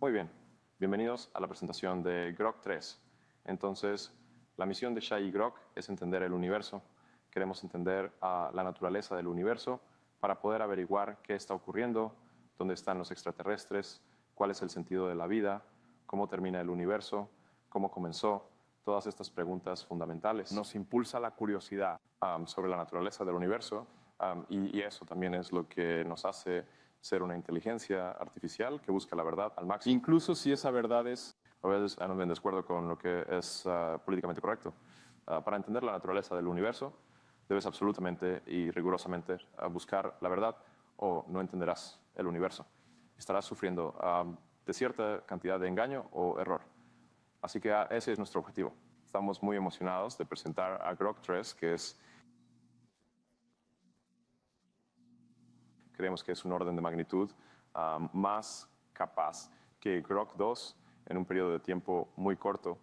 Muy bien, bienvenidos a la presentación de Grok 3. Entonces, la misión de Shai y Grok es entender el universo. Queremos entender la naturaleza del universo para poder averiguar qué está ocurriendo, dónde están los extraterrestres, cuál es el sentido de la vida, cómo termina el universo, cómo comenzó, todas estas preguntas fundamentales. Nos impulsa la curiosidad sobre la naturaleza del universo y eso también es lo que nos hace ser una inteligencia artificial que busca la verdad al máximo. Incluso si esa verdad es a veces en desacuerdo con lo que es políticamente correcto. Para entender la naturaleza del universo, debes absolutamente y rigurosamente buscar la verdad o no entenderás el universo. Estarás sufriendo de cierta cantidad de engaño o error. Así que ese es nuestro objetivo. Estamos muy emocionados de presentar a Grok 3, que creemos que es un orden de magnitud más capaz que Grok 2 en un periodo de tiempo muy corto.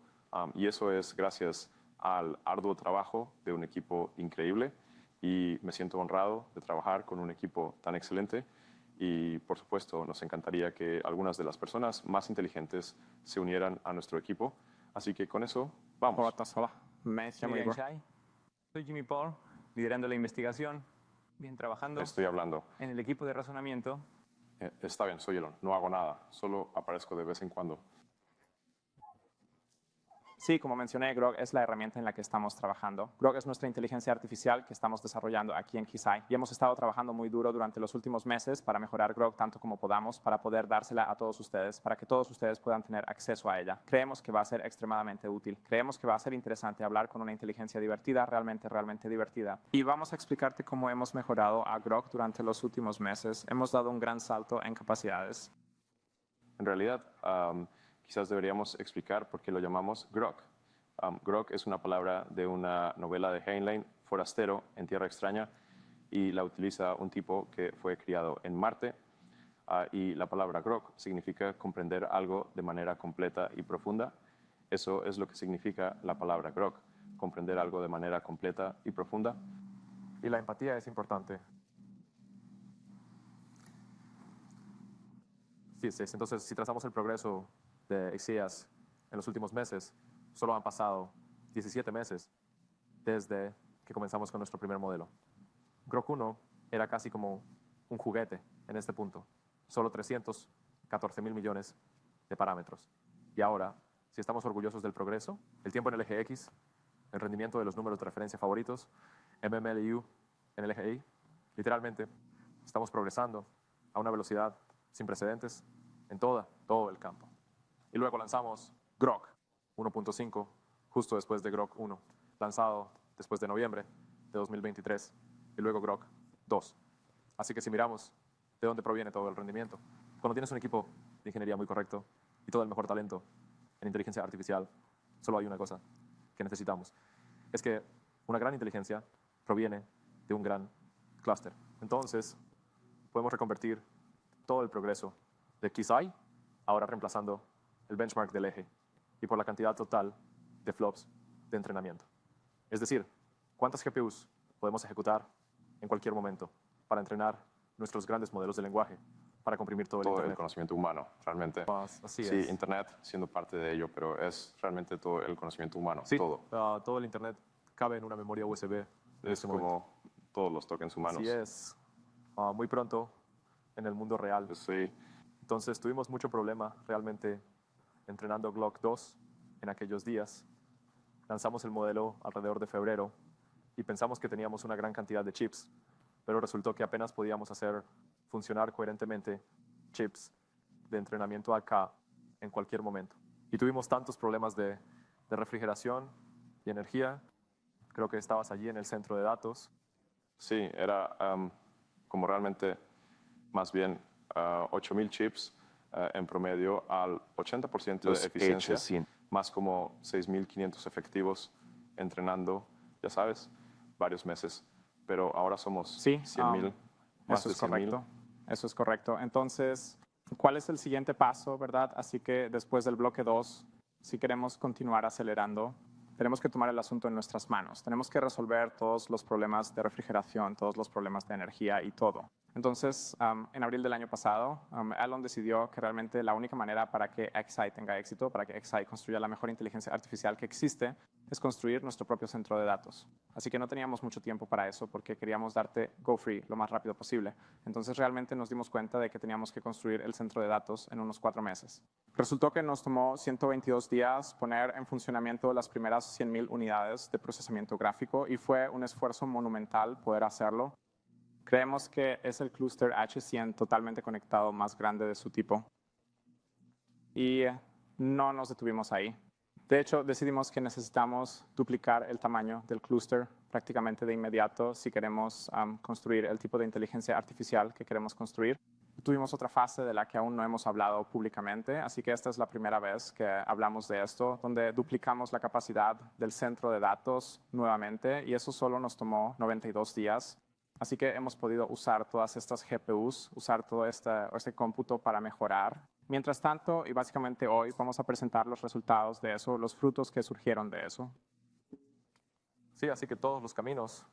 Y eso es gracias al arduo trabajo de un equipo increíble. Y me siento honrado de trabajar con un equipo tan excelente. Y, por supuesto, nos encantaría que algunas de las personas más inteligentes se unieran a nuestro equipo. Así que con eso, vamos. Hola, me llamo Igor. Soy Jimmy Paul, liderando la investigación, bien trabajando Estoy hablando. en el equipo de razonamiento. Está bien, soy Elon. No hago nada, solo aparezco de vez en cuando. Sí, como mencioné, Grok es la herramienta en la que estamos trabajando. Grok es nuestra inteligencia artificial que estamos desarrollando aquí en Kisai y hemos estado trabajando muy duro durante los últimos meses para mejorar Grok tanto como podamos, para poder dársela a todos ustedes, para que todos ustedes puedan tener acceso a ella. Creemos que va a ser extremadamente útil. Creemos que va a ser interesante hablar con una inteligencia divertida, realmente divertida. Y vamos a explicarte cómo hemos mejorado a Grok durante los últimos meses. Hemos dado un gran salto en capacidades. En realidad, quizás deberíamos explicar por qué lo llamamos Grok. Grok es una palabra de una novela de Heinlein, Forastero en Tierra Extraña, y la utiliza un tipo que fue criado en Marte. Y la palabra Grok significa comprender algo de manera completa y profunda. Eso es lo que significa la palabra Grok, comprender algo de manera completa y profunda. Y la empatía es importante. Sí, entonces, si trazamos el progreso de Exías en los últimos meses, solo han pasado 17 meses desde que comenzamos con nuestro primer modelo. Grok 1 era casi como un juguete en este punto, solo 314.000 millones de parámetros. Y ahora, si estamos orgullosos del progreso, el tiempo en el eje X, el rendimiento de los números de referencia favoritos, MMLU en el eje Y, literalmente estamos progresando a una velocidad sin precedentes en todo el campo. Y luego lanzamos Grok 1.5, justo después de Grok 1, lanzado después de noviembre de 2023, y luego Grok 2. Así que si miramos de dónde proviene todo el rendimiento, cuando tienes un equipo de ingeniería muy correcto y todo el mejor talento en inteligencia artificial, solo hay una cosa que necesitamos. Es que una gran inteligencia proviene de un gran clúster. Entonces, podemos reconvertir todo el progreso de Kisai, ahora reemplazando el benchmark del eje, y por la cantidad total de flops de entrenamiento. Es decir, ¿cuántas GPUs podemos ejecutar en cualquier momento para entrenar nuestros grandes modelos de lenguaje, para comprimir todo el Internet? El conocimiento humano, realmente. Así sí, es. Internet siendo parte de ello, pero es realmente todo el conocimiento humano, Sí, todo. todo el Internet cabe en una memoria USB. Es como todos los tokens humanos. Así es. Muy pronto, en el mundo real. Sí. Entonces, tuvimos mucho problema realmente entrenando Grok 2 en aquellos días. Lanzamos el modelo alrededor de febrero y pensamos que teníamos una gran cantidad de chips, pero resultó que apenas podíamos hacer funcionar coherentemente chips de entrenamiento acá en cualquier momento. Y tuvimos tantos problemas de refrigeración y energía. Creo que estabas allí en el centro de datos. Sí, era como realmente más bien 8.000 chips en promedio al 80% de eficiencia, más como 6.500 efectivos entrenando, ya sabes, varios meses. Pero ahora somos 100.000, más de 100.000. Eso es correcto. Entonces, ¿cuál es el siguiente paso, verdad? Así que después del bloque 2, si queremos continuar acelerando, tenemos que tomar el asunto en nuestras manos. Tenemos que resolver todos los problemas de refrigeración, todos los problemas de energía y todo. Entonces, en abril del año pasado, Elon decidió que realmente la única manera para que XI tenga éxito, para que XI construya la mejor inteligencia artificial que existe, es construir nuestro propio centro de datos. Así que no teníamos mucho tiempo para eso porque queríamos darte go free lo más rápido posible. Entonces realmente nos dimos cuenta de que teníamos que construir el centro de datos en unos 4 meses. Resultó que nos tomó 122 días poner en funcionamiento las primeras 100,000 unidades de procesamiento gráfico y fue un esfuerzo monumental poder hacerlo. Creemos que es el clúster H100 totalmente conectado más grande de su tipo. Y no nos detuvimos ahí. De hecho, decidimos que necesitamos duplicar el tamaño del clúster prácticamente de inmediato si queremos construir el tipo de inteligencia artificial que queremos construir. Tuvimos otra fase de la que aún no hemos hablado públicamente, así que esta es la primera vez que hablamos de esto, donde duplicamos la capacidad del centro de datos nuevamente, y eso solo nos tomó 92 días. Así que hemos podido usar todas estas GPUs, usar todo este cómputo para mejorar. Mientras tanto, y básicamente hoy, vamos a presentar los resultados de eso, los frutos que surgieron de eso. Sí, así que todos los caminos,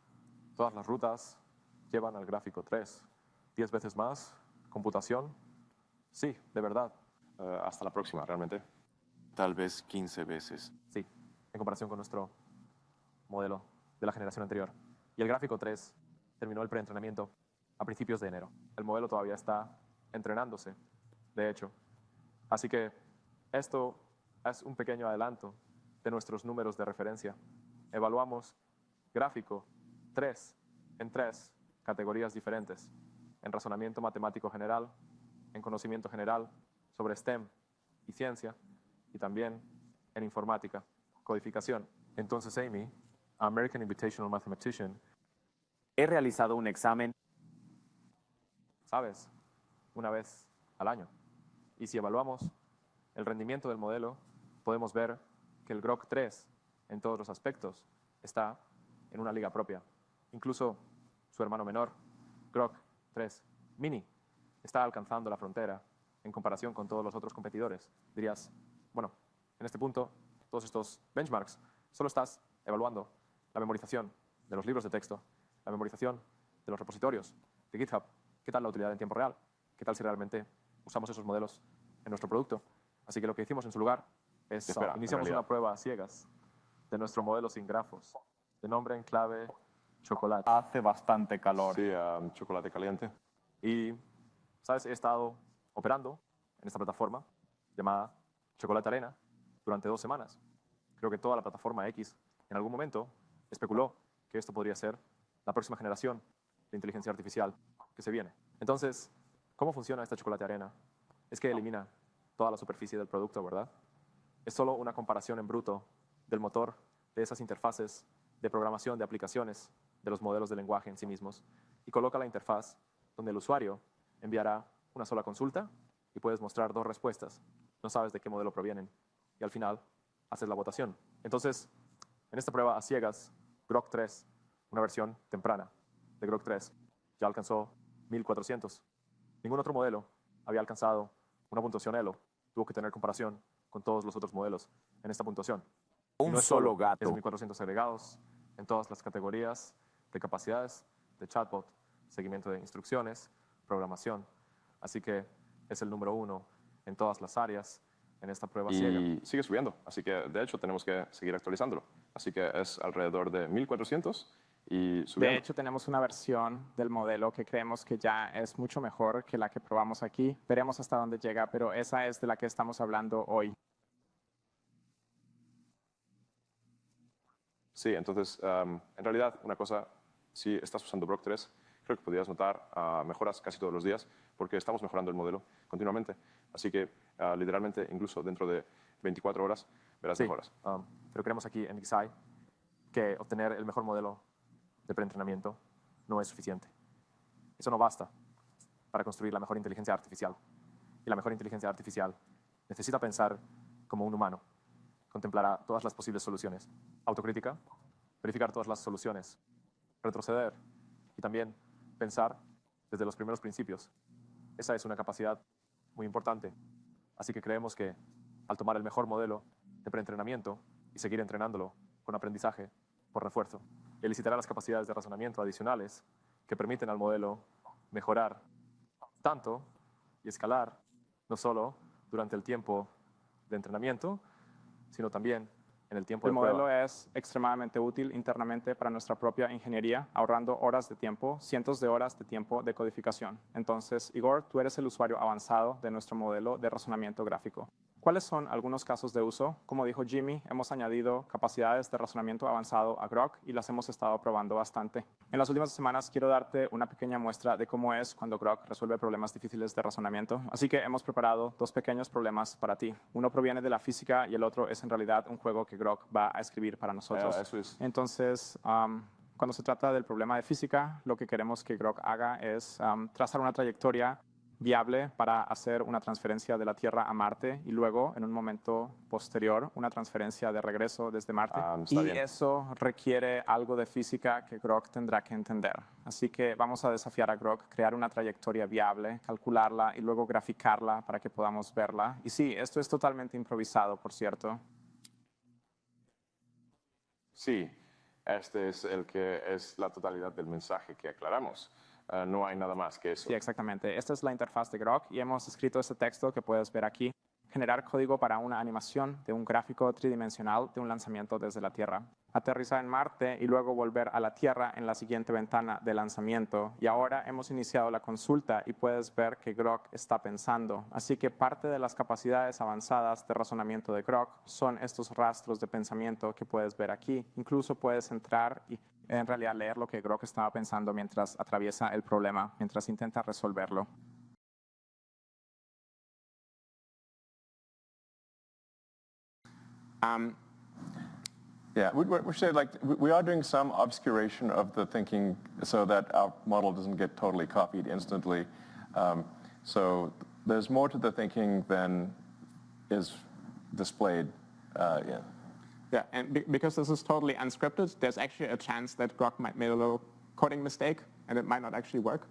todas las rutas llevan al gráfico 3. 10 veces más computación. Sí, de verdad. Hasta la próxima, realmente. Tal vez 15 veces. Sí, en comparación con nuestro modelo de la generación anterior. Y el gráfico 3 terminó el preentrenamiento a principios de enero. El modelo todavía está entrenándose, de hecho. Así que esto es un pequeño adelanto de nuestros números de referencia. Evaluamos gráfico 3 en 3 categorías diferentes: en razonamiento matemático general, en conocimiento general sobre STEM y ciencia, y también en informática, codificación. Entonces, Amy, American Invitational Mathematician, He realizado un examen. sabes, una vez al año. Y si evaluamos el rendimiento del modelo, podemos ver que el Grok 3, en todos los aspectos, está en una liga propia. Incluso su hermano menor, Grok 3 Mini, está alcanzando la frontera en comparación con todos los otros competidores. Dirías, bueno, en este punto, todos estos benchmarks, solo estás evaluando la memorización de los libros de texto, la memorización de los repositorios de GitHub. ¿Qué tal la utilidad en tiempo real? ¿Qué tal si realmente usamos esos modelos en nuestro producto? Así que lo que hicimos en su lugar es iniciamos una prueba a ciegas de nuestro modelo sin grafos, de nombre en clave chocolate. Hace bastante calor. Sí, chocolate caliente. Y, ¿sabes? He estado operando en esta plataforma llamada Chocolate Arena durante 2 semanas. Creo que toda la plataforma X en algún momento especuló que esto podría ser la próxima generación de inteligencia artificial que se viene. Entonces, ¿cómo funciona esta Chocolate Arena? Es que elimina toda la superficie del producto, ¿verdad? Es solo una comparación en bruto del motor, de esas interfaces de programación de aplicaciones, de los modelos de lenguaje en sí mismos, y coloca la interfaz donde el usuario enviará una sola consulta y puedes mostrar 2 respuestas. No sabes de qué modelo provienen. Y al final, haces la votación. Entonces, en esta prueba a ciegas, Grok 3, una versión temprana de Grok 3, ya alcanzó 1400. Ningún otro modelo había alcanzado una puntuación ELO. Tuvo que tener comparación con todos los otros modelos en esta puntuación. Un solo gato. Es 1400 agregados en todas las categorías de capacidades, de chatbot, seguimiento de instrucciones, programación. Así que es el número 1 en todas las áreas en esta prueba ciega. Y sigue subiendo, así que de hecho tenemos que seguir actualizándolo. Así que es alrededor de 1400 y subiendo. De hecho, tenemos una versión del modelo que creemos que ya es mucho mejor que la que probamos aquí. Veremos hasta dónde llega, pero esa es de la que estamos hablando hoy. Sí, entonces, en realidad, una cosa, si estás usando Grok 3, creo que podrías notar mejoras casi todos los días, porque estamos mejorando el modelo continuamente. Así que, literalmente, incluso dentro de 24 horas, verás mejoras. Pero creemos aquí en XI que obtener el mejor modelo de preentrenamiento no es suficiente. Eso no basta para construir la mejor inteligencia artificial. Y la mejor inteligencia artificial necesita pensar como un humano. Contemplará todas las posibles soluciones. Autocrítica, verificar todas las soluciones, retroceder y también pensar desde los primeros principios. Esa es una capacidad muy importante. Así que creemos que al tomar el mejor modelo de preentrenamiento y seguir entrenándolo con aprendizaje por refuerzo, elicitará las capacidades de razonamiento adicionales que permiten al modelo mejorar tanto y escalar, no solo durante el tiempo de entrenamiento, sino también en el tiempo El de prueba. modelo es extremadamente útil internamente para nuestra propia ingeniería, ahorrando horas de tiempo, cientos de horas de tiempo de codificación. Entonces, Igor, tú eres el usuario avanzado de nuestro modelo de razonamiento gráfico. ¿Cuáles son algunos casos de uso? Como dijo Jimmy, hemos añadido capacidades de razonamiento avanzado a Grok y las hemos estado probando bastante. En las últimas semanas quiero darte una pequeña muestra de cómo es cuando Grok resuelve problemas difíciles de razonamiento. Así que hemos preparado dos pequeños problemas para ti. Uno proviene de la física y el otro es en realidad un juego que Grok va a escribir para nosotros. Eso es. Entonces, cuando se trata del problema de física, lo que queremos que Grok haga es trazar una trayectoria viable para hacer una transferencia de la Tierra a Marte y luego, en un momento posterior, una transferencia de regreso desde Marte. Está Y bien. eso requiere algo de física que Grok tendrá que entender. Así que vamos a desafiar a Grok, crear una trayectoria viable, calcularla y luego graficarla para que podamos verla. Y sí, esto es totalmente improvisado, por cierto. Sí, este es el que es la totalidad del mensaje que aclaramos. No hay nada más que eso. Sí, exactamente. Esta es la interfaz de Grok y hemos escrito este texto que puedes ver aquí. Generar código para una animación de un gráfico tridimensional de un lanzamiento desde la Tierra. Aterrizar en Marte y luego volver a la Tierra en la siguiente ventana de lanzamiento. Y ahora hemos iniciado la consulta y puedes ver que Grok está pensando. Así que parte de las capacidades avanzadas de razonamiento de Grok son estos rastros de pensamiento que puedes ver aquí. Incluso puedes entrar y en realidad leer lo que Grok estaba pensando mientras atraviesa el problema, mientras intenta resolverlo. Yeah, we should like we are doing some obscuration of the thinking so that our model doesn't get totally copied instantly. So there's more to the thinking than is displayed. Yeah. Yeah, and because this is totally unscripted, there's actually a chance that Grok might make a little coding mistake and it might not actually work.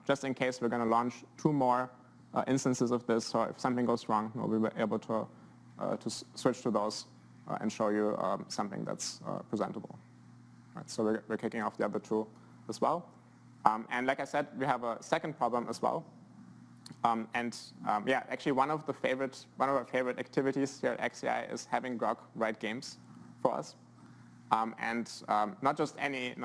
Just in case, we're going to launch 2 more instances of this, so if something goes wrong, we'll be able to switch to those and show you something that's presentable. Right, so we're kicking off the other 2 as well. And like I said, we have a second problem as well. Yeah, actually one of our favorite activities here at XCI is having Grok write games for us. Not just any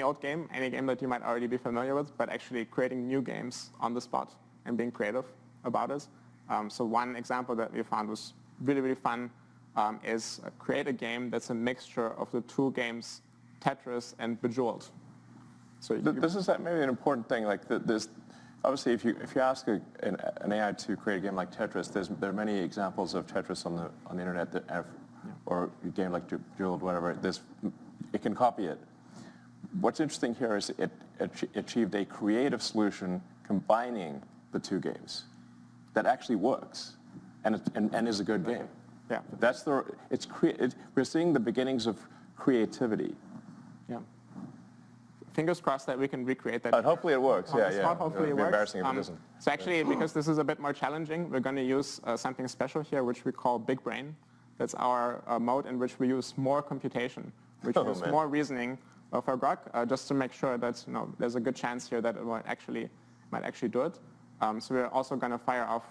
old game, any game that you might already be familiar with, but actually creating new games on the spot and being creative about it. So one example that we found was really, really fun is create a game that's a mixture of the 2 games, Tetris and Bejeweled. So this is maybe an important thing. Like this, obviously, if you ask an AI to create a game like Tetris, there are many examples of Tetris on the internet that have, or a game like Bejeweled, whatever. It can copy it. What's interesting here is it achieved a creative solution combining the 2 games that actually works and is a good game. Yeah. We're seeing the beginnings of creativity. Yeah. Fingers crossed that we can recreate that. But hopefully it works. Yeah. Hopefully it It'd be works. embarrassing if it doesn't. So actually, because this is a bit more challenging, we're going to use something special here, which we call Big Brain. That's our mode in which we use more computation, which is more reasoning for Grok, just to make sure that there's a good chance here that it might actually do it. So we're also going to fire off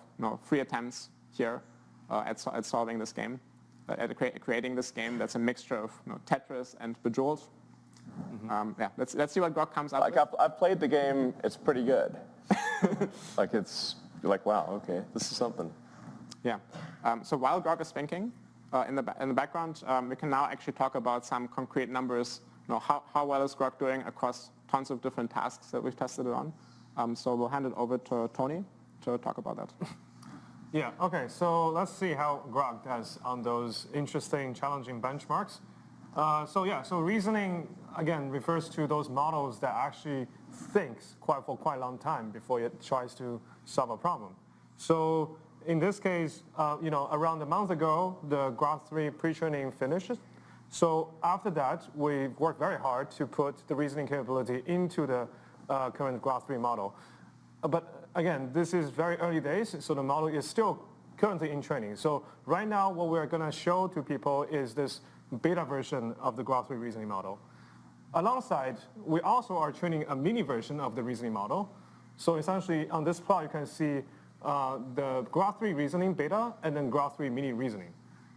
3 attempts here at solving this game, at creating this game that's a mixture of Tetris and Bejeweled. Yeah, let's see what Grok comes up with. I've played the game. It's pretty good. You're like, wow, okay, this is something. Yeah. So while Grok is thinking, in the background, we can now actually talk about some concrete numbers. How well is Grok doing across tons of different tasks that we've tested it on. So we'll hand it over to Tony to talk about that. Yeah, okay, so let's see how Grok does on those interesting, challenging benchmarks. So reasoning, again, refers to those models that actually thinks for quite a long time before it tries to solve a problem. So in this case, around a month ago, the Grok 3 pre-training finished. So after that, we worked very hard to put the reasoning capability into the current Grok 3 model. But again, this is very early days, so the model is still currently in training. So right now, what we're going to show to people is this beta version of the Grok 3 reasoning model. Alongside, we also are training a mini version of the reasoning model. So essentially, on this plot, you can see the Grok 3 reasoning beta and then Grok 3 mini reasoning.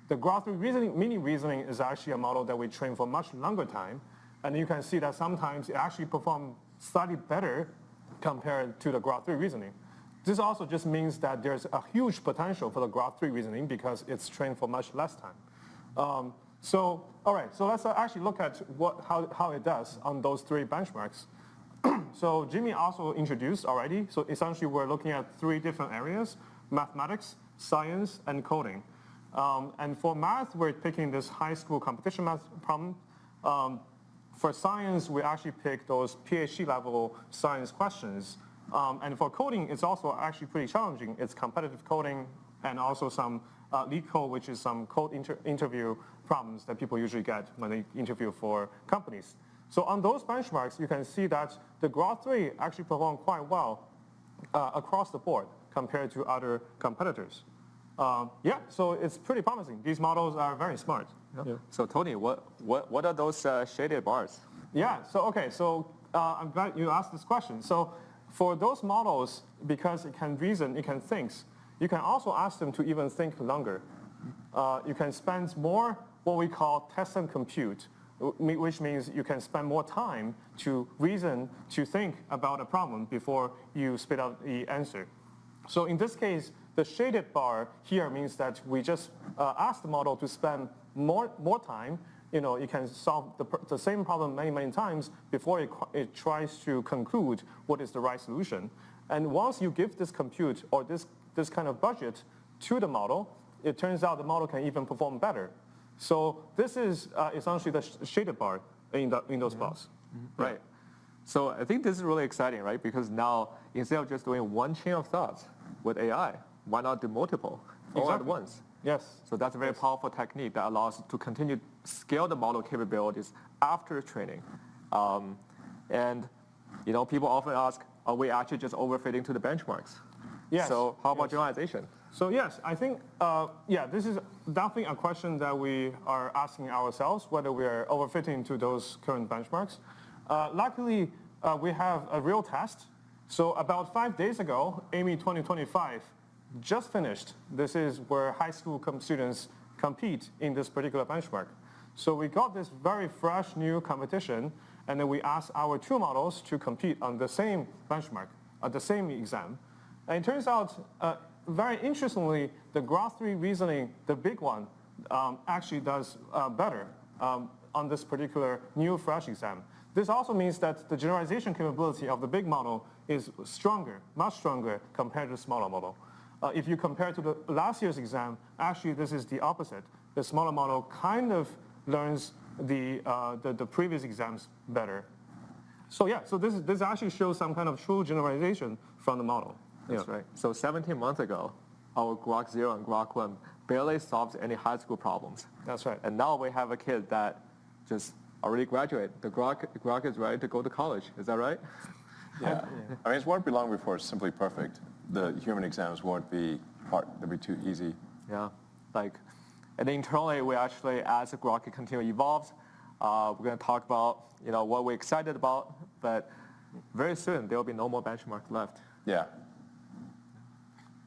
The Grok 3 mini reasoning is actually a model that we train for much longer time. And you can see that sometimes it actually performs slightly better compared to the Grok 3 reasoning. This also just means that there's a huge potential for the Grok 3 reasoning because it's trained for much less time. So let's actually look at how it does on those 3 benchmarks. So Jimmy also introduced already. So essentially, we're looking at 3 different areas: mathematics, science, and coding. And for math, we're picking this high school competition math problem. For science, we actually pick those PhD level science questions. And for coding, it's also actually pretty challenging. It's competitive coding and also some lead code, which is some code interview problems that people usually get when they interview for companies. So on those benchmarks, you can see that the Grok 3 actually performed quite well across the board compared to other competitors. So it's pretty promising. These models are very smart. Yeah. So Tony, what are those shaded bars? Yeah, so I'm glad you asked this question. So for those models, because it can reason, it can think, you can also ask them to even think longer. You can spend more what we call test and compute, which means you can spend more time to reason, to think about a problem before you spit out the answer. So in this case, the shaded bar here means that we just ask the model to spend more time. You can solve the same problem many times before it tries to conclude what is the right solution. And once you give this compute or this kind of budget to the model, it turns out the model can even perform better. So this is essentially the shaded bar in those plots. Mm-hmm. Right. So I think this is really exciting, right? Because now, instead of just doing one chain of thoughts with AI, why not do multiple all at once? Yes. So that's a very powerful technique that allows us to continue to scale the model capabilities after training. And people often ask, are we actually just overfitting to the benchmarks? Yes. So how about generalization? So yes, I think, this is definitely a question that we are asking ourselves, whether we are overfitting to those current benchmarks. Luckily, we have a real test. So about 5 days ago, AMY 2025 just finished. This is where high school students compete in this particular benchmark. So we got this very fresh new competition, and then we asked our 2 models to compete on the same benchmark, the same exam. And it turns out, very interestingly, the Grok 3 reasoning, the big one, actually does better on this particular new fresh exam. This also means that the generalization capability of the big model is stronger, much stronger compared to the smaller model. If you compare to the last year's exam, actually this is the opposite. The smaller model kind of learns the previous exams better. So this actually shows some kind of true generalization from the model. That's right. So 17 months ago, our Grok 0 and Grok 1 barely solved any high school problems. That's right. And now we have a kid that just already graduated. The Grok is ready to go to college. Is that right? Yeah. I mean, it won't be long before it's simply perfect. The human exams won't be they'll be too easy. Yeah. And internally, we actually, as the Grok continue to evolve, we're going to talk about, what we're excited about, but very soon there will be no more benchmark left. Yeah.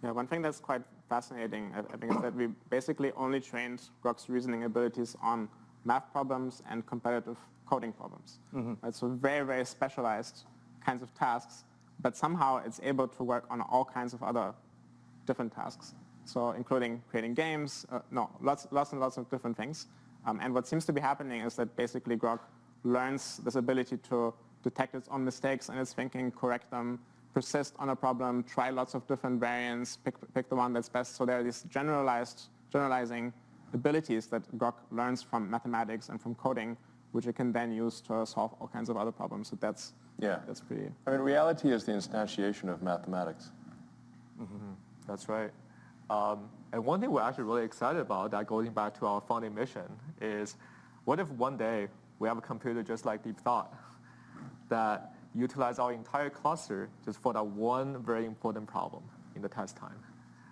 Yeah, one thing that's quite fascinating, I think, is that we basically only trained Grok's reasoning abilities on math problems and competitive coding problems. Mm-hmm. Right? So very specialized kinds of tasks, but somehow it's able to work on all kinds of other different tasks. So including creating games, lots and lots of different things. And what seems to be happening is that basically Grok learns this ability to detect its own mistakes in its thinking, correct them, persist on a problem, try lots of different variants, pick the one that's best. So there are these generalizing abilities that Grok learns from mathematics and from coding, which it can then use to solve all kinds of other problems. So that's pretty... I mean, reality is the instantiation of mathematics. Mm-hmm. That's right. And one thing we're actually really excited about, that going back to our founding mission, is what if one day we have a computer just like Deep Thought that utilize our entire cluster just for that one very important problem in the test time.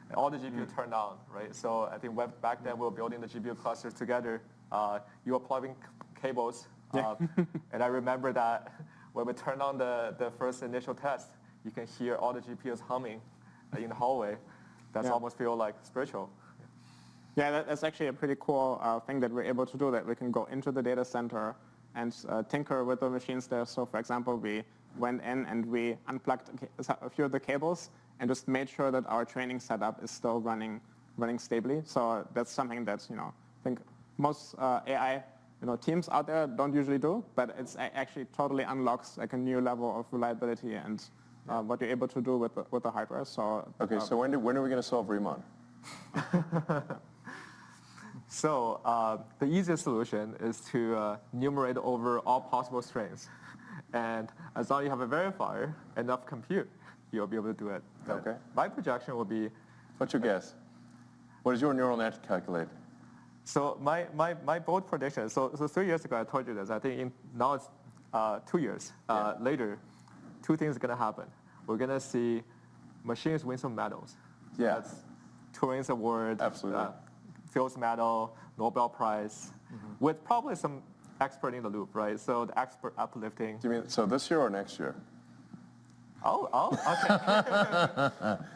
And all the GPU turned on, right? So I think back then we were building the GPU clusters together. You were plugging cables And I remember that when we turned on the first initial test, you can hear all the GPUs humming in the hallway. That's almost feel like spiritual. Yeah, that's actually a pretty cool thing that we're able to do, that we can go into the data center and tinker with the machines there. So for example, we went in and we unplugged a few of the cables and just made sure that our training setup is still running stably. So that's something that, I think most AI teams out there don't usually do, but it's actually totally unlocks like a new level of reliability and what you're able to do with the hardware. So Okay, so when are we going to solve Riemann? So the easiest solution is to enumerate over all possible strings. And as long as you have a verifier, enough compute, you'll be able to do it. But Okay. my projection will be, What's your guess? What does your neural net calculate? so my bold prediction, so 3 years ago I told you this, I think now it's 2 years later, two things are going to happen. We're going to see machines win some medals. Yeah. That's Turing's Award, Absolutely. Fields Medal, Nobel Prize, with probably some expert in the loop, right? So the expert uplifting. Do you mean, so this year or next year? Okay.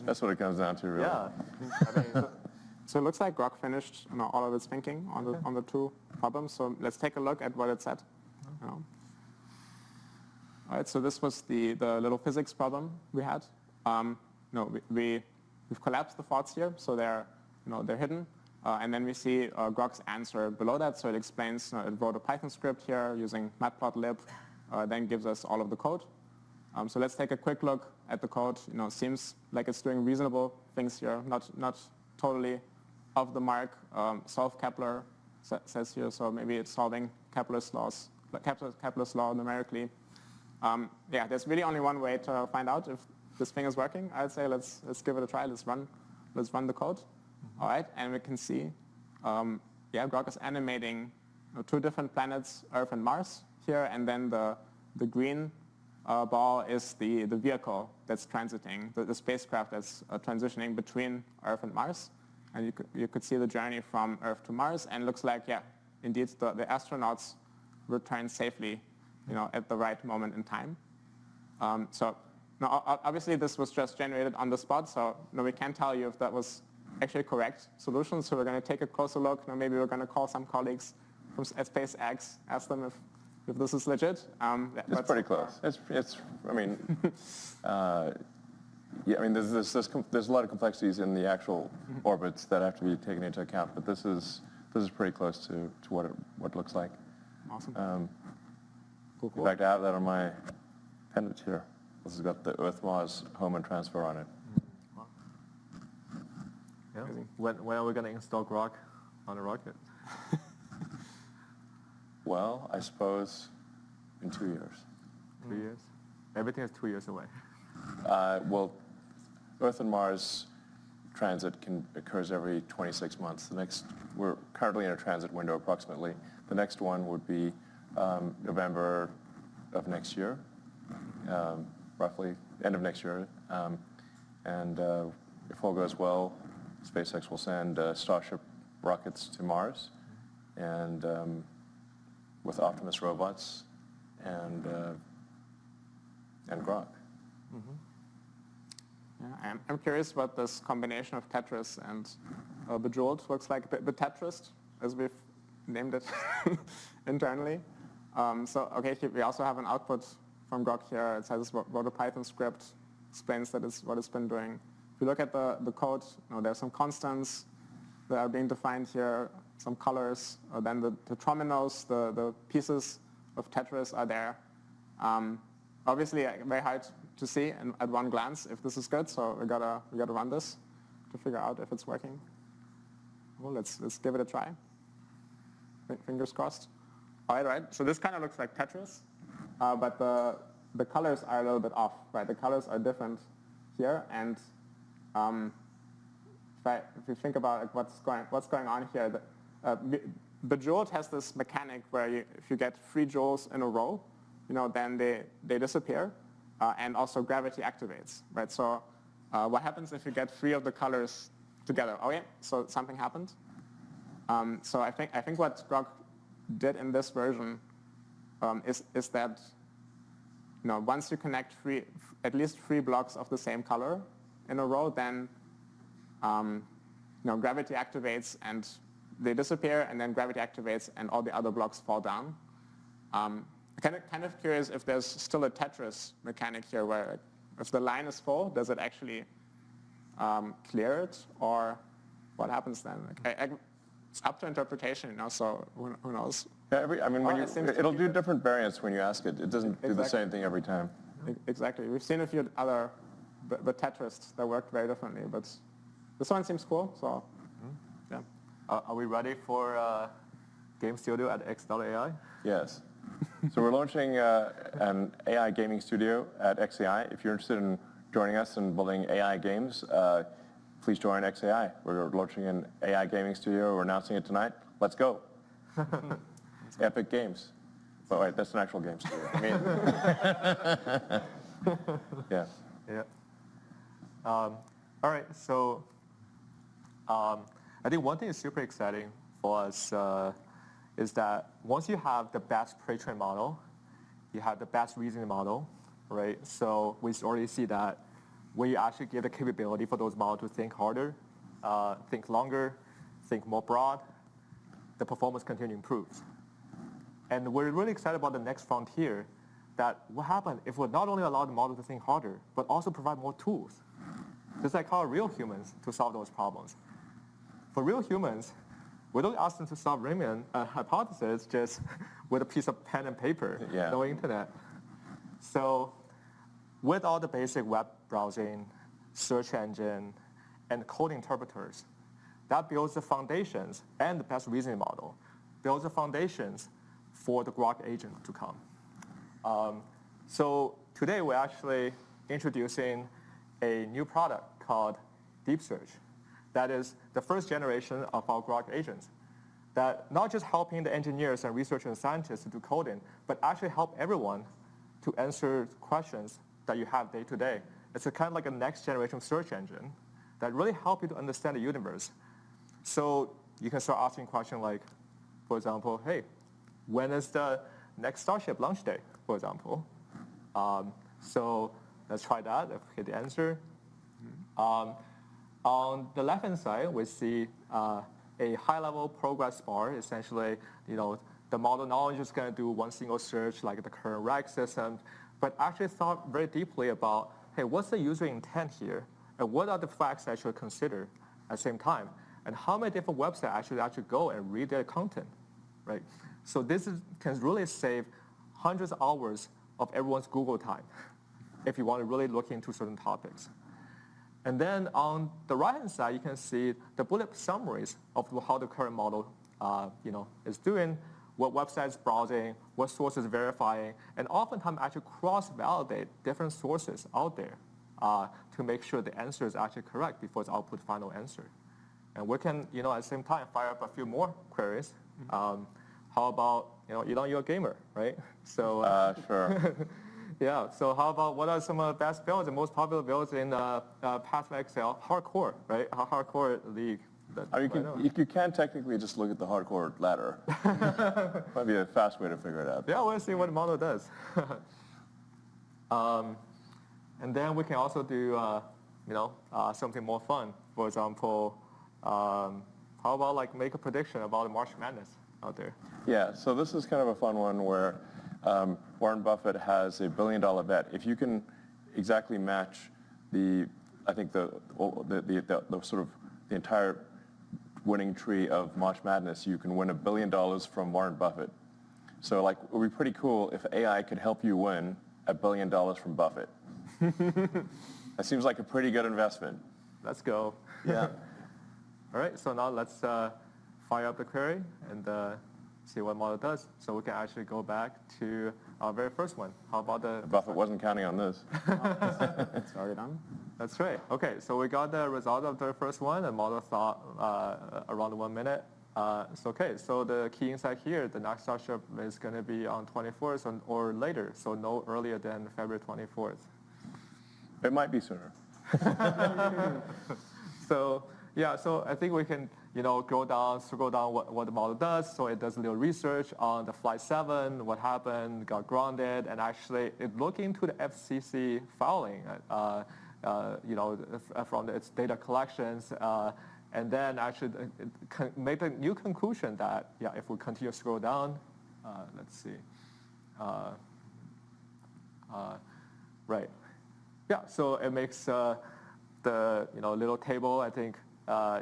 That's what it comes down to, really. Yeah. I mean, So it looks like Grok finished all of its thinking on the two problems. So let's take a look at what it said. All right, so this was the little physics problem we had. We've collapsed the thoughts here, so they're hidden. And then we see Grok's answer below that. So it explains, it wrote a Python script here using matplotlib, then gives us all of the code. So let's take a quick look at the code. Seems like it's doing reasonable things here, not totally off the mark. Solve Kepler says here, so maybe it's solving Kepler's law numerically. There's really only one way to find out if this thing is working. I'd say let's give it a try. Let's run the code. All right, and we can see, Grok is animating two different planets, Earth and Mars here, and then the green ball is the vehicle that's transiting, the spacecraft that's transitioning between Earth and Mars. And you could see the journey from Earth to Mars, and looks like, indeed, the astronauts returned safely, at the right moment in time. So now, obviously, this was just generated on the spot, so we can't tell you if that was actually correct solution. So we're going to take a closer look. Maybe we're going to call some colleagues from SpaceX, ask them if this is legit. It's pretty close. I mean, there's a lot of complexities in the actual orbits that have to be taken into account, but this is pretty close to what it looks like. Awesome. Cool. In fact, I have that on my pendant here. This has got the Earth-Mars home and transfer on it. yeah. When are we going to install Grok on a rocket? Well, I suppose in 2 years. 2 years? Everything is 2 years away. Well, Earth and Mars transit occurs every 26 months. We're currently in a transit window approximately. The next one would be November of next year, roughly, end of next year. And if all goes well, SpaceX will send Starship rockets to Mars, and with Optimus robots and Grok. Yeah, I'm curious what this combination of Tetris and Bejeweled looks like. The Tetris, as we've named it internally. We also have an output from Grok here. It says wrote a Python script, explains that it's what it's been doing. If you look at the code, there's some constants that are being defined here, some colors. Then the trominos, the pieces of Tetris are there. Obviously, very hard to see at one glance if this is good. So we gotta run this to figure out if it's working. Well, let's give it a try. Fingers crossed. All right. So this kind of looks like Tetris, but the colors are a little bit off, right? The colors are different here, and if you think about what's going on here, Bejeweled has this mechanic where if you get 3 jewels in a row, then they disappear, and also gravity activates, right? So what happens if you get 3 of the colors together? Oh yeah, so something happened. So I think what Grok did in this version is that once you connect at least 3 blocks of the same color in a row, then gravity activates and they disappear, and then gravity activates and all the other blocks fall down. I'm kind of curious if there's still a Tetris mechanic here where if the line is full, does it actually clear it, or what happens then? It's up to interpretation, so who knows? Yeah, it'll do different variants when you ask it. It doesn't do the same thing every time. Exactly. We've seen a few other the Tetris that worked very differently, but this one seems cool. So, yeah. Are we ready for Game Studio at X.AI? Yes. So we're launching an AI gaming studio at XAI. If you're interested in joining us in building AI games, please join XAI. We're launching an AI gaming studio. We're announcing it tonight. Let's go. Epic Games. But wait, that's an actual game studio. Yeah. Yeah. All right. So I think one thing that's super exciting for us is that once you have the best pre-trained model, you have the best reasoning model, right? So we already see that when you actually give the capability for those models to think harder, think longer, think more broad, the performance continues to improve. And we're really excited about the next frontier, that what happens if we not only allow the model to think harder, but also provide more tools, just like how real humans to solve those problems. For real humans, we don't ask them to solve Riemann hypothesis just with a piece of pen and paper, no internet. So with all the basic web browsing, search engine, and code interpreters, that builds the foundations, and the best reasoning model builds the foundations for the Grok agent to come. So today we're actually introducing a new product called Deep Search. That is the first generation of our Grok agents that not just helping the engineers and researchers and scientists to do coding, but actually help everyone to answer questions that you have day to day. It's a kind of like a next generation search engine that really help you to understand the universe. So you can start asking questions like, for example, hey, when is the next Starship launch day, for example? So let's try that, hit the answer. On the left-hand side, we see a high-level progress bar. Essentially, the model not only just going to do one single search like the current RAG system, but actually thought very deeply about, hey, what's the user intent here? And what are the facts I should consider at the same time? And how many different websites I should actually go and read their content, right? So this can really save hundreds of hours of everyone's Google time if you want to really look into certain topics. And then on the right-hand side, you can see the bullet summaries of how the current model is doing, what websites browsing, what sources verifying, and oftentimes actually cross-validate different sources out there to make sure the answer is actually correct before it's output final answer. And we can, at the same time, fire up a few more queries. How about, you're a gamer, right? So sure. Yeah, so how about what are some of the best builds and most popular builds in Python Excel? Hardcore, right? Hardcore league. You can technically just look at the hardcore ladder. Might be a fast way to figure it out. Yeah, we'll see what the model does. And then we can also do, something more fun. For example, how about make a prediction about the March Madness out there? Yeah, so this is kind of a fun one where Warren Buffett has $1 billion bet. If you can exactly match the entire winning tree of March Madness, you can win $1 billion from Warren Buffett. So it would be pretty cool if AI could help you win $1 billion from Buffett. That seems like a pretty good investment. Let's go. Yeah. All right, so now let's fire up the query and see what model does. So we can actually go back to our very first one. How about the... Buffett wasn't counting on this. It's already done. That's right. Okay, so we got the result of the first one, and model thought around 1 minute. So the key insight here, the next Starship is going to be on 24th or later, so no earlier than February 24th. It might be sooner. So I think we can scroll down what the model does. So it does a little research on the Flight 7, what happened, got grounded, and actually it looked into the FCC filing, from its data collections, and then actually made a new conclusion that, if we continue to scroll down, let's see, right. Yeah, so it makes the little table, I think,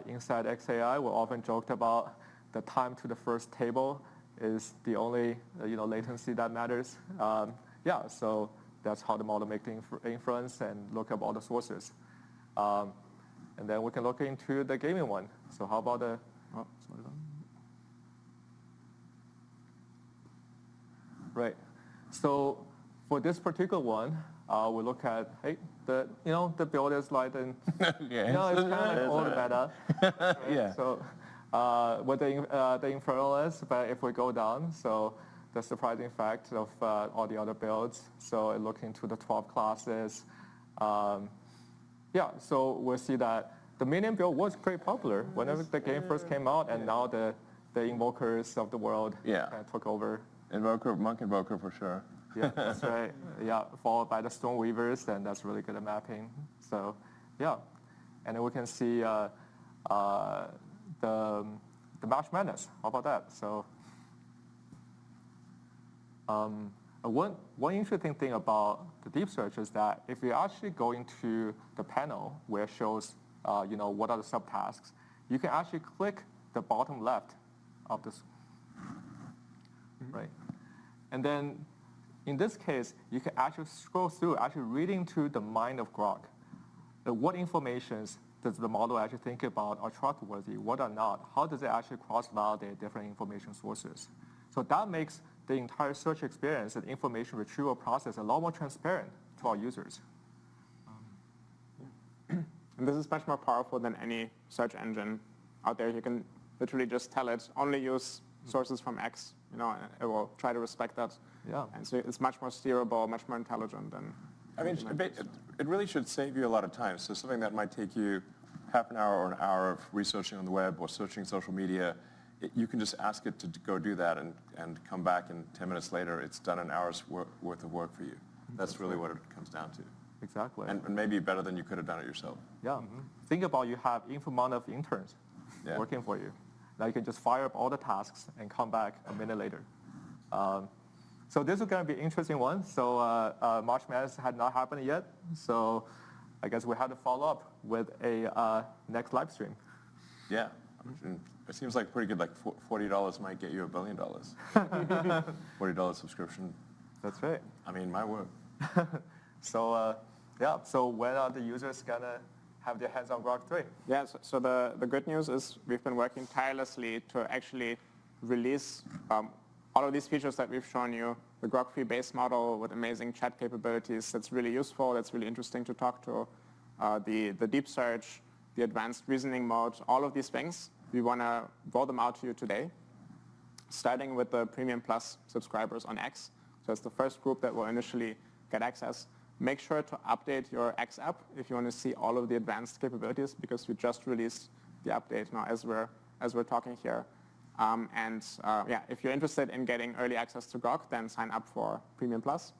inside XAI, we often joked about the time to the first table is the only latency that matters. So that's how the model makes the inference and look up all the sources. And then we can look into the gaming one. So how about the, right. So for this particular one, we look at, the build is light and, it's kind of like all the meta. Right? Yeah. So what the inferno is, but if we go down, so the surprising fact of all the other builds, so it look into the 12 classes. So we'll see that the minion build was pretty popular whenever the game first came out, and now the invokers of the world took over. Monk Invoker for sure. Yeah, that's right. Yeah, followed by the Stormweavers, and that's really good at mapping. So, and then we can see the March Madness. How about that? So, one interesting thing about the deep search is that if you actually go into the panel where it shows, what are the subtasks, you can actually click the bottom left of this, right? And then in this case, you can actually scroll through, actually reading to the mind of Grok. What informations does the model actually think about are trustworthy, what are not? How does it actually cross-validate different information sources? So that makes the entire search experience and information retrieval process a lot more transparent to our users. And this is much more powerful than any search engine out there. You can literally just tell it, only use sources from X, and it will try to respect that. Yeah. And so it's much more steerable, much more intelligent than. I mean, it really should save you a lot of time. So something that might take you half an hour or an hour of researching on the web or searching social media, you can just ask it to go do that and come back, and 10 minutes later, it's done an hour's worth of work for you. That's really what it comes down to. Exactly. And maybe better than you could have done it yourself. Yeah. Think about you have infinite amount of interns working for you. Now you can just fire up all the tasks and come back a minute later. So this is going to be an interesting one. So March Madness had not happened yet. So I guess we have to follow up with a next live stream. Yeah. It seems like pretty good. Like $40 might get you $1 billion. $40 subscription. That's right. I mean, my word. So so when are the users going to have their hands on Grok 3? Yeah, so the good news is we've been working tirelessly to actually release all of these features that we've shown you, the Grok 3 base model with amazing chat capabilities that's really useful, that's really interesting to talk to, the deep search, the advanced reasoning mode, all of these things. We want to roll them out to you today, starting with the Premium Plus subscribers on X. So it's the first group that will initially get access. Make sure to update your X app if you want to see all of the advanced capabilities, because we just released the update now as we're talking here. If you're interested in getting early access to Grok, then sign up for Premium Plus.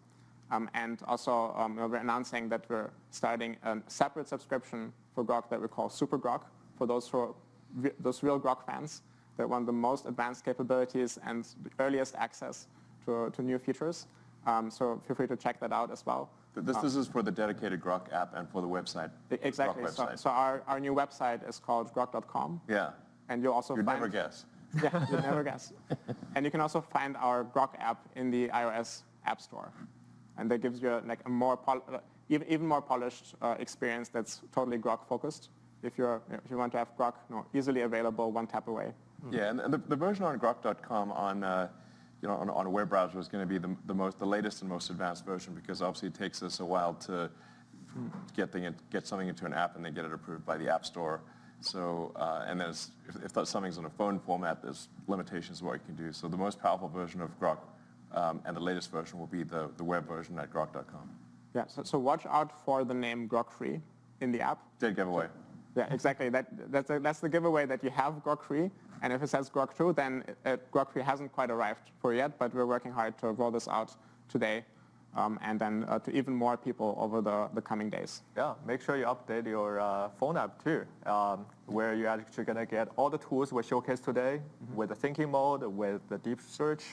And also, we're announcing that we're starting a separate subscription for Grok that we call Super Grok, for those real Grok fans that want the most advanced capabilities and the earliest access to new features. So feel free to check that out as well. This is for the dedicated Grok app and for the website. Exactly. Grok website. So our new website is called grok.com. Yeah. And you'll also You'd never guess. Yeah, you'd never guess. And you can also find our Grok app in the iOS App Store. And that gives you a more even more polished experience that's totally Grok focused. If you want to have Grok easily available, one tap away. Yeah, and the version on grok.com on a web browser is going to be the latest and most advanced version, because obviously it takes us a while to get something into an app and then get it approved by the App Store. So and then if something's in a phone format, there's limitations of what you can do. So the most powerful version of Grok and the latest version will be the web version at grok.com. Yeah. So watch out for the name Grok 3 in the app. Dead giveaway. Yeah, exactly. That's the giveaway that you have Grok 3, and if it says Grok 2, then Grok 3 hasn't quite arrived for yet, but we're working hard to roll this out today, and then to even more people over the coming days. Yeah, make sure you update your phone app too, where you're actually going to get all the tools we showcased today with the thinking mode, with the deep search.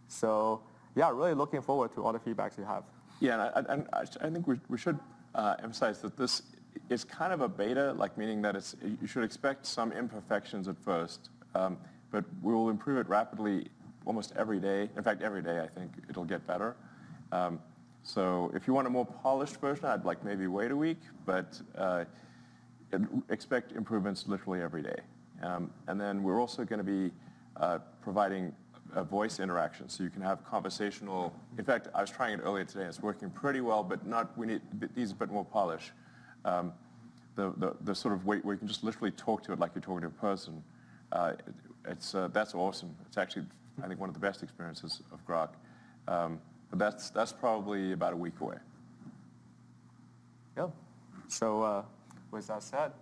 So yeah, really looking forward to all the feedbacks you have. Yeah, and I think we should emphasize that this is kind of a beta, like meaning that you should expect some imperfections at first, but we will improve it rapidly almost every day. In fact, every day I think it'll get better. So if you want a more polished version, I'd like maybe wait a week, but expect improvements literally every day. And then we're also going to be providing a voice interaction, so you can have conversational. In fact, I was trying it earlier today. It's working pretty well, but needs a bit more polish. The sort of way where you can just literally talk to it like you're talking to a person. That's awesome. It's actually, I think, one of the best experiences of Grok. But that's probably about a week away. Yeah. So with that said,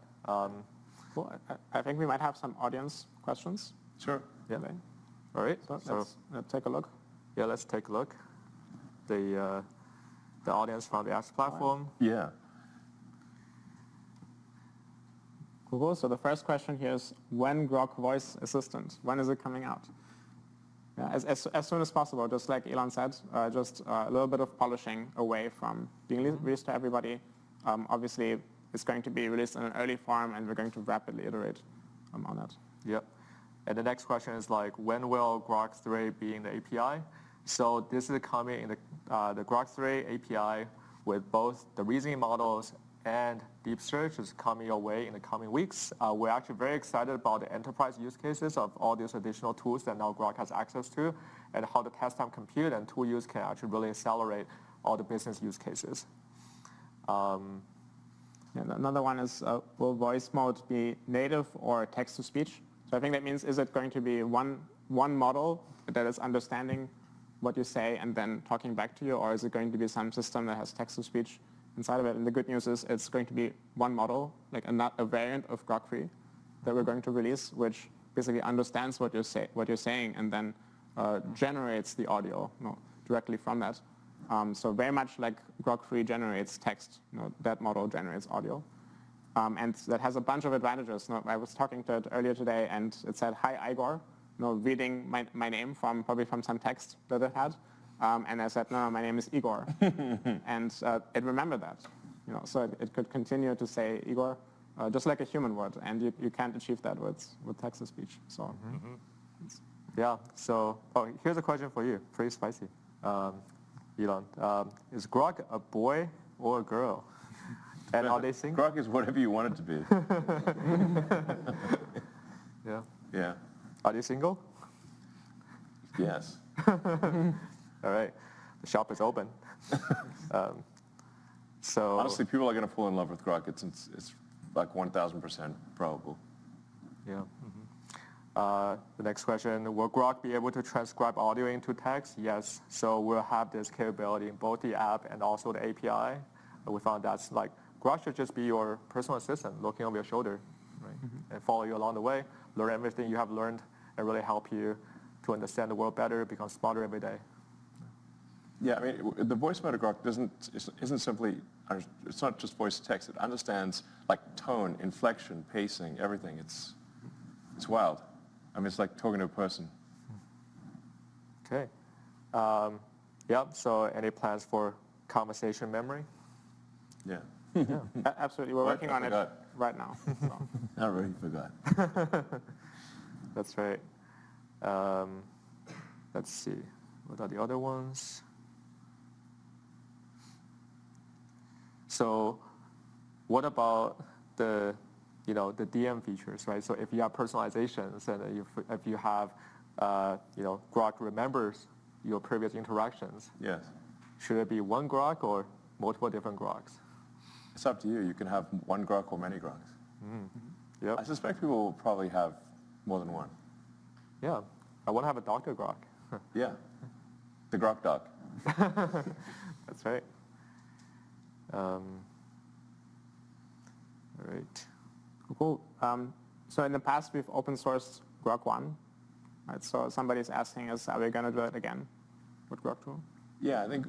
Cool. I think we might have some audience questions. Sure. Yeah. All right. So let's take a look. Yeah, let's take a look. The audience from the X platform. Yeah. Cool. So the first question here is, when Grok Voice Assistant? When is it coming out? Yeah, as soon as possible, just like Elon said, just a little bit of polishing away from being released to everybody. Obviously, it's going to be released in an early form, and we're going to rapidly iterate on that. Yep. And the next question is like, when will Grok 3 be in the API? So this is coming in the Grok 3 API with both the reasoning models and deep search is coming your way in the coming weeks. We're actually very excited about the enterprise use cases of all these additional tools that now Grok has access to, and how the test time compute and tool use can actually really accelerate all the business use cases. Another one is, will voice mode be native or text-to-speech? So I think that means, is it going to be one model that is understanding what you say and then talking back to you, or is it going to be some system that has text-to-speech inside of it? And the good news is it's going to be one model, like a variant of Grok 3 that we're going to release, which basically understands what you're saying and then generates the audio directly from that. So very much like Grok 3 generates text, that model generates audio. And that has a bunch of advantages. I was talking to it earlier today, and it said, "Hi, Igor," reading my name probably from some text that it had. And I said, "No, my name is Igor." And it remembered that. So it could continue to say Igor, just like a human would, and you can't achieve that with text-to-speech. So, yeah. So, here's a question for you, pretty spicy, Elon. Is Grok a boy or a girl? And are they single? Grok is whatever you want it to be. Yeah. Yeah. Are they single? Yes. All right. The shop is open. So honestly, people are going to fall in love with Grok. It's like 1,000% probable. Yeah. The next question, will Grok be able to transcribe audio into text? Yes. So we'll have this capability in both the app and also the API. We found that's like, Grok should just be your personal assistant looking over your shoulder, right? And follow you along the way, learn everything you have learned, and really help you to understand the world better, become smarter every day. Yeah, I mean, the voice mode of Grok isn't simply, it's not just voice to text. It understands like tone, inflection, pacing, everything. It's wild. I mean, it's like talking to a person. Okay. Yeah, so any plans for conversation memory? Yeah. Yeah. Absolutely. We're working on it right now. So. I already forgot. That's right. Let's see. What are the other ones? So what about the DM features, right? So if you have personalizations and if you have, Grok remembers your previous interactions. Yes. Should it be one Grok or multiple different Groks? It's up to you. You can have one Grok or many Groks. Mm-hmm. Yep. I suspect people will probably have more than one. Yeah. I want to have a Dr. Grok. Yeah. The Grok Doc. That's right. All right. Cool. So in the past, we've open sourced Grok 1. Right? So somebody's asking us, are we going to do it again with Grok 2? Yeah, I think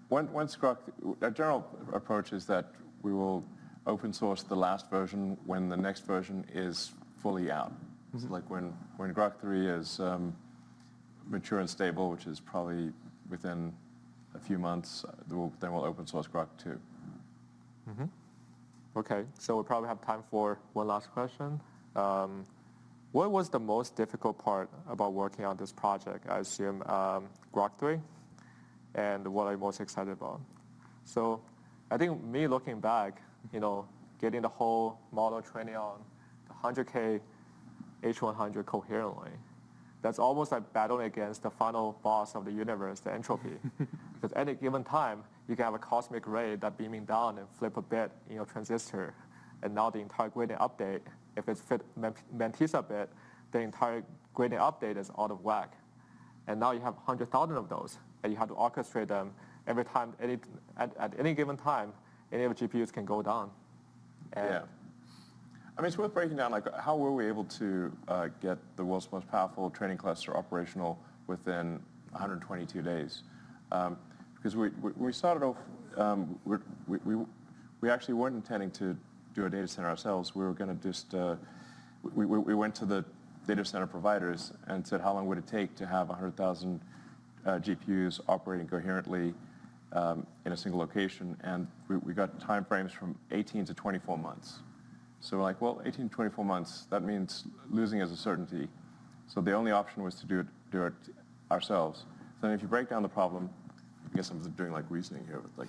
once Grok, our general approach is that we will open source the last version when the next version is fully out. So like when Grok 3 is mature and stable, which is probably within a few months, then we'll open source Grok 2. Okay, so we probably have time for one last question. What was the most difficult part about working on this project? I assume Grok 3. And what are you most excited about? So I think me looking back, getting the whole model training on the 100K H100 coherently, that's almost like battling against the final boss of the universe, the entropy. Because at any given time, you can have a cosmic ray that beaming down and flip a bit in your transistor. And now the entire gradient update, if it's fit Mantissa bit, the entire gradient update is out of whack. And now you have 100,000 of those, and you have to orchestrate them every time, at any given time, any of the GPUs can go down. And yeah. I mean, it's worth breaking down, like, how were we able to get the world's most powerful training cluster operational within 122 days? Because we started off, we actually weren't intending to do a data center ourselves. We were going to just, we went to the data center providers and said, how long would it take to have 100,000 GPUs operating coherently in a single location? And we got time frames from 18 to 24 months. So we're like, well, 18 to 24 months, that means losing is a certainty. So the only option was to do it ourselves. So then if you break down the problem, I guess I'm doing like reasoning here, but like,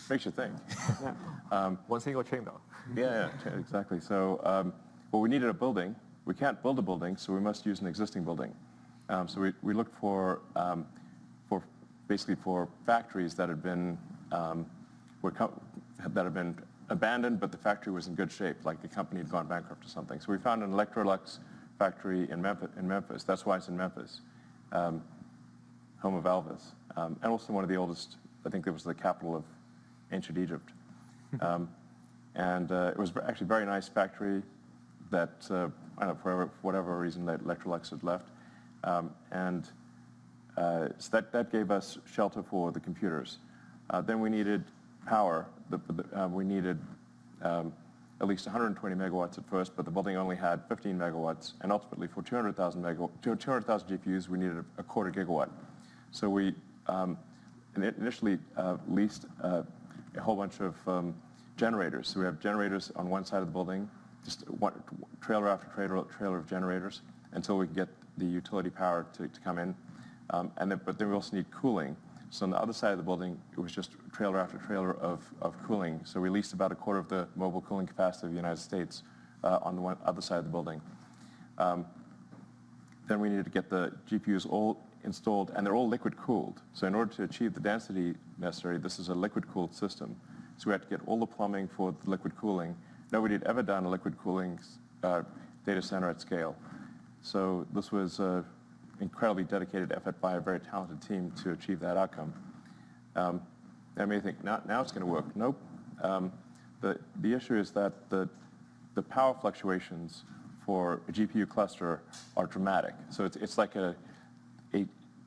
makes you think. one single chain though. Yeah, exactly. So, well, we needed a building. We can't build a building, so we must use an existing building. So we looked for basically for factories that had been abandoned, but the factory was in good shape, like the company had gone bankrupt or something. So we found an Electrolux factory in Memphis. That's why it's in Memphis, home of Elvis, and also one of the oldest. I think it was the capital of ancient Egypt. And it was actually a very nice factory that, I don't know, for whatever reason, that Electrolux had left. So that gave us shelter for the computers. Then we needed power. We needed at least 120 megawatts at first, but the building only had 15 megawatts. And ultimately, for 200,000 GPUs, we needed a quarter gigawatt. So we initially leased a whole bunch of generators. So we have generators on one side of the building, just one trailer after trailer of generators, until we can get the utility power to come in. But then we also need cooling. So on the other side of the building, it was just trailer after trailer of cooling. So we leased about a quarter of the mobile cooling capacity of the United States on the other side of the building. Then we needed to get the GPUs all installed, and they're all liquid cooled. So in order to achieve the density necessary, this is a liquid cooled system. So we had to get all the plumbing for the liquid cooling. Nobody had ever done a liquid cooling data center at scale. So this was an incredibly dedicated effort by a very talented team to achieve that outcome. I may think, now it's going to work. Nope. The issue is that the power fluctuations for a GPU cluster are dramatic. So it's like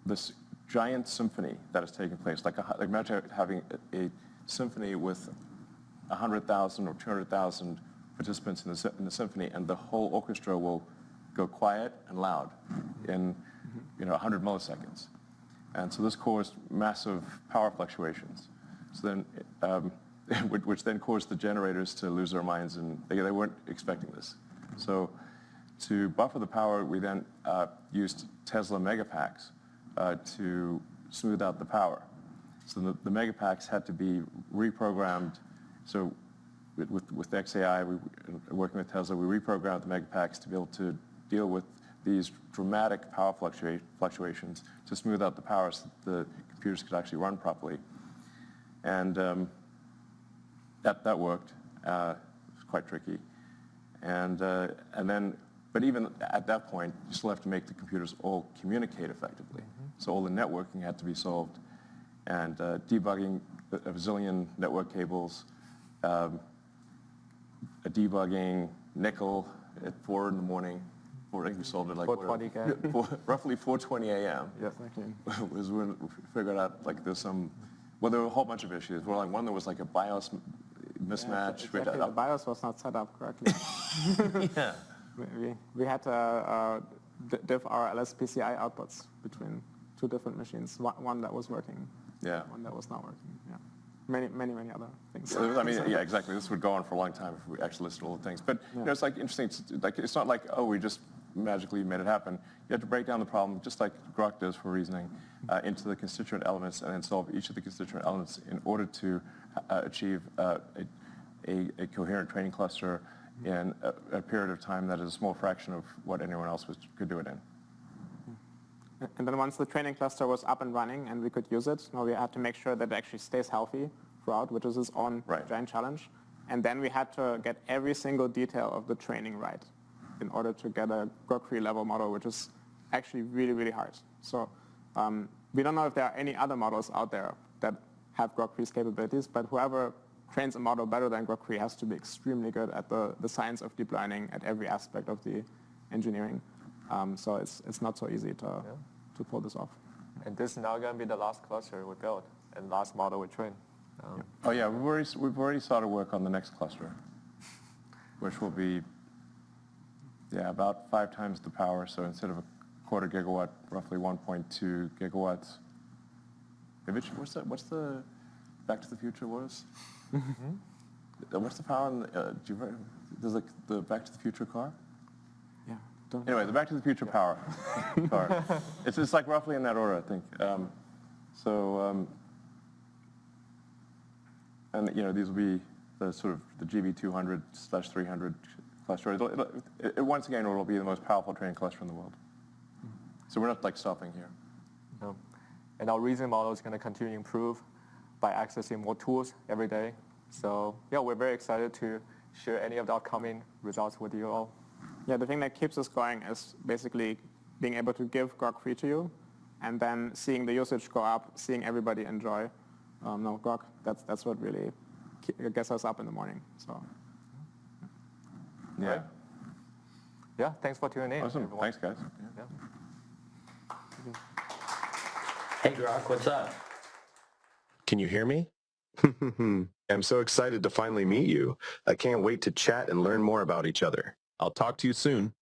this giant symphony that is taking place. Like imagine having a symphony with 100,000 or 200,000 participants in the symphony, and the whole orchestra will go quiet and loud in 100 milliseconds. And so this caused massive power fluctuations. So then, which then caused the generators to lose their minds, and they weren't expecting this. So to buffer the power, we then used Tesla megapacks to smooth out the power. So the megapacks had to be reprogrammed. So with XAI, working with Tesla, we reprogrammed the megapacks to be able to deal with these dramatic power fluctuations to smooth out the power so that the computers could actually run properly. And that worked. It was quite tricky. But even at that point, you still have to make the computers all communicate effectively. So all the networking had to be solved, and debugging a bazillion network cables, a debugging nickel at 4 in the morning. I think we sold it like 4:20 roughly 4:20 a.m. Yes. was when we figured out like there's some, well, there were a whole bunch of issues. Well, like one, there was like a BIOS mismatch. Exactly. The BIOS was not set up correctly. Yeah. We had to diff our LSPCI outputs between two different machines. One that was working, Yeah. one that was not working. Yeah. Many other things. I mean, yeah, exactly. This would go on for a long time if we actually listed all the things. But you know, it's like interesting. Like it's not like, oh, we just magically made it happen. You have to break down the problem, just like Grok does for reasoning, into the constituent elements and then solve each of the constituent elements in order to achieve a coherent training cluster in a period of time that is a small fraction of what anyone else could do it in. And then once the training cluster was up and running and we could use it, now we had to make sure that it actually stays healthy throughout, which is its own giant challenge. And then we had to get every single detail of the training right in order to get a Grok 3 level model, which is actually really, really hard. So we don't know if there are any other models out there that have Grok 3's capabilities, but whoever trains a model better than Grok 3 has to be extremely good at the science of deep learning at every aspect of the engineering. So it's not so easy to pull this off. And this is now going to be the last cluster we build and last model we train. Oh yeah, we've already started work on the next cluster, which will be about 5 times the power. So instead of a quarter gigawatt, roughly 1.2 gigawatts. What's the Back to the Future was? What's the power on there's like the Back to the Future car? Yeah. Anyway, the Back to the Future power car. It's like roughly in that order, I think. And you know, these will be the sort of the GB200/300 cluster. Once again, it will be the most powerful training cluster in the world. So we're not like stopping here. No. And our reasoning model is going to continue to improve by accessing more tools every day. So yeah, we're very excited to share any of the upcoming results with you all. Yeah, the thing that keeps us going is basically being able to give Grok 3 to you and then seeing the usage go up, seeing everybody enjoy. Grok, that's what really gets us up in the morning. So. Yeah. Right. Yeah, thanks for tuning in. Awesome. Everyone. Thanks, guys. Yeah. Hey, Grok, what's up? Can you hear me? I'm so excited to finally meet you. I can't wait to chat and learn more about each other. I'll talk to you soon.